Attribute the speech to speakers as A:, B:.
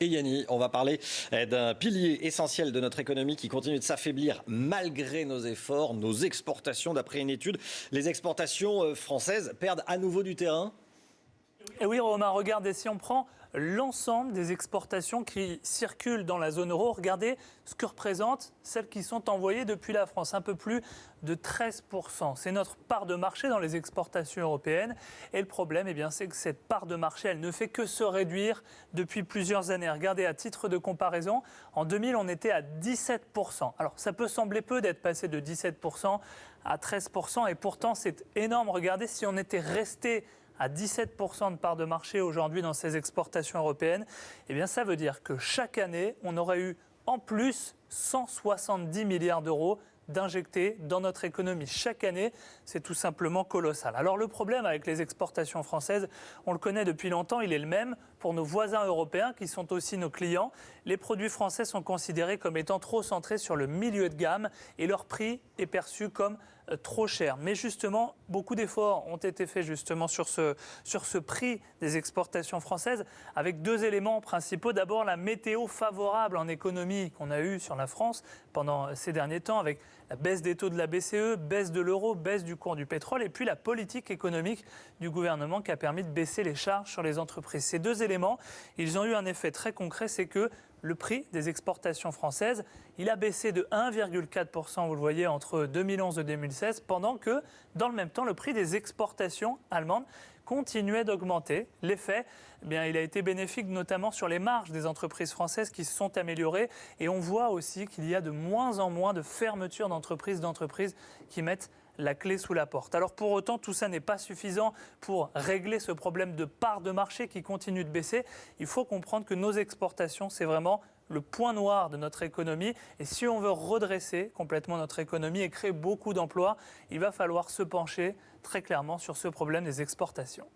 A: et Yanni. On va parler d'un pilier essentiel de notre économie qui continue de s'affaiblir malgré nos efforts, nos exportations. D'après une étude, les exportations françaises perdent à nouveau du terrain.
B: Et oui, Romain, regardez, si on prend l'ensemble des exportations qui circulent dans la zone euro, regardez ce que représentent celles qui sont envoyées depuis la France, un peu plus de 13%. C'est notre part de marché dans les exportations européennes. Et le problème, c'est que cette part de marché, elle ne fait que se réduire depuis plusieurs années. Regardez, à titre de comparaison, en 2000, on était à 17%. Alors, ça peut sembler peu d'être passé de 17% à 13%, et pourtant, c'est énorme. Regardez, si on était resté à 17% de part de marché aujourd'hui dans ces exportations européennes, ça veut dire que chaque année, on aurait eu en plus 170 milliards d'euros d'injecter dans notre économie. Chaque année, c'est tout simplement colossal. Alors le problème avec les exportations françaises, on le connaît depuis longtemps, il est le même pour nos voisins européens qui sont aussi nos clients. Les produits français sont considérés comme étant trop centrés sur le milieu de gamme et leur prix est perçu comme trop cher. Mais justement, beaucoup d'efforts ont été faits justement sur ce prix des exportations françaises avec deux éléments principaux. D'abord, la météo favorable en économie qu'on a eue sur la France pendant ces derniers temps avec la baisse des taux de la BCE, baisse de l'euro, baisse du cours du pétrole et puis la politique économique du gouvernement qui a permis de baisser les charges sur les entreprises. Ces deux éléments, ils ont eu un effet très concret, c'est que le prix des exportations françaises, il a baissé de 1,4%, vous le voyez, entre 2011 et 2016, pendant que, dans le même temps, le prix des exportations allemandes continuait d'augmenter. L'effet, il a été bénéfique notamment sur les marges des entreprises françaises qui se sont améliorées. Et on voit aussi qu'il y a de moins en moins de fermetures d'entreprises qui mettent la clé sous la porte. Alors pour autant, tout ça n'est pas suffisant pour régler ce problème de part de marché qui continue de baisser. Il faut comprendre que nos exportations, c'est vraiment le point noir de notre économie. Et si on veut redresser complètement notre économie et créer beaucoup d'emplois, il va falloir se pencher très clairement sur ce problème des exportations.